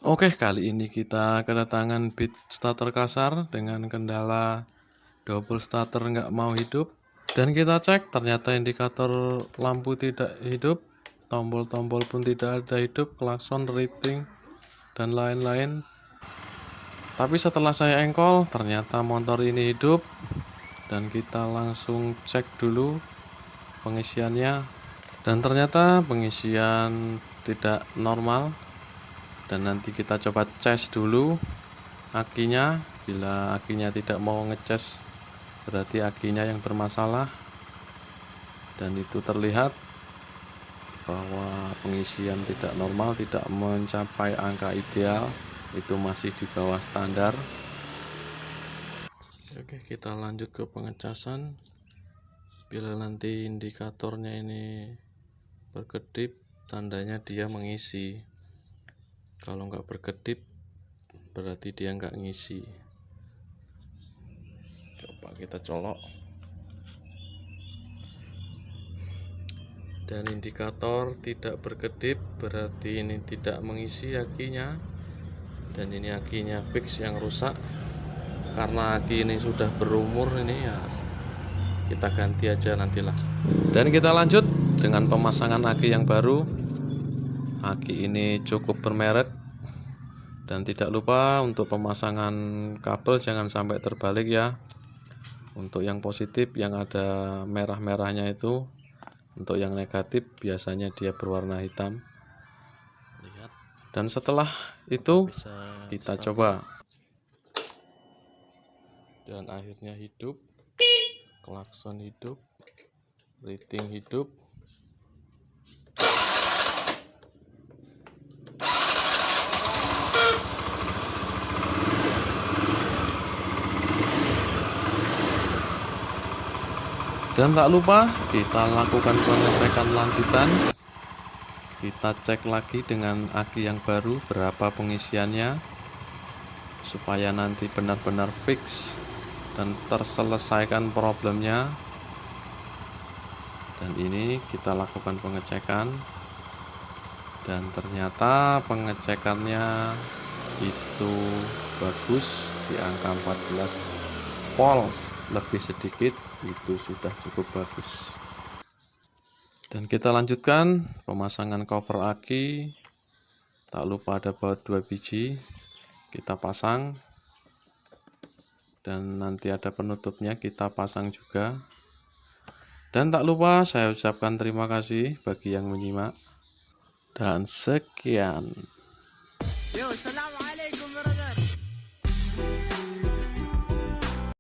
Oke, kali ini kita kedatangan bit starter kasar dengan kendala double starter nggak mau hidup. Dan kita cek, ternyata indikator lampu tidak hidup, tombol-tombol pun tidak ada hidup, klakson, rating, dan lain-lain. Tapi setelah saya engkol, ternyata motor ini hidup. Dan kita langsung cek dulu pengisiannya. Dan ternyata pengisian tidak normal. Dan nanti kita coba cas dulu akinya. Bila akinya tidak mau ngecas, berarti akinya yang bermasalah. Dan itu terlihat bahwa pengisian tidak normal, tidak mencapai angka ideal, itu masih di bawah standar. Oke, kita lanjut ke pengecasan. Bila nanti indikatornya ini berkedip, tandanya dia mengisi. Kalau nggak berkedip, berarti dia nggak ngisi. Coba kita colok. Dan indikator tidak berkedip, berarti ini tidak mengisi akinya. Dan ini akinya fix yang rusak. Karena aki ini sudah berumur, ini ya kita ganti aja nantilah. Dan kita lanjut dengan pemasangan aki yang baru. Aki ini cukup bermerek. Dan tidak lupa untuk pemasangan kabel jangan sampai terbalik ya. Untuk yang positif yang ada merah-merahnya itu. Untuk yang negatif biasanya dia berwarna hitam. Lihat. Dan setelah itu kita coba. Dan akhirnya hidup, klakson hidup, rating hidup. Dan tak lupa kita lakukan pengecekan lanjutan. Kita cek lagi dengan aki yang baru berapa pengisiannya, supaya nanti benar-benar fix dan terselesaikan problemnya. Dan ini kita lakukan pengecekan. Dan ternyata pengecekannya itu bagus di angka 14 volt lebih sedikit, itu sudah cukup bagus. Dan kita lanjutkan pemasangan cover aki. Tak lupa ada baut 2 biji, kita pasang. Dan nanti ada penutupnya, kita pasang juga. Dan tak lupa saya ucapkan terima kasih bagi yang menyimak. Dan sekian.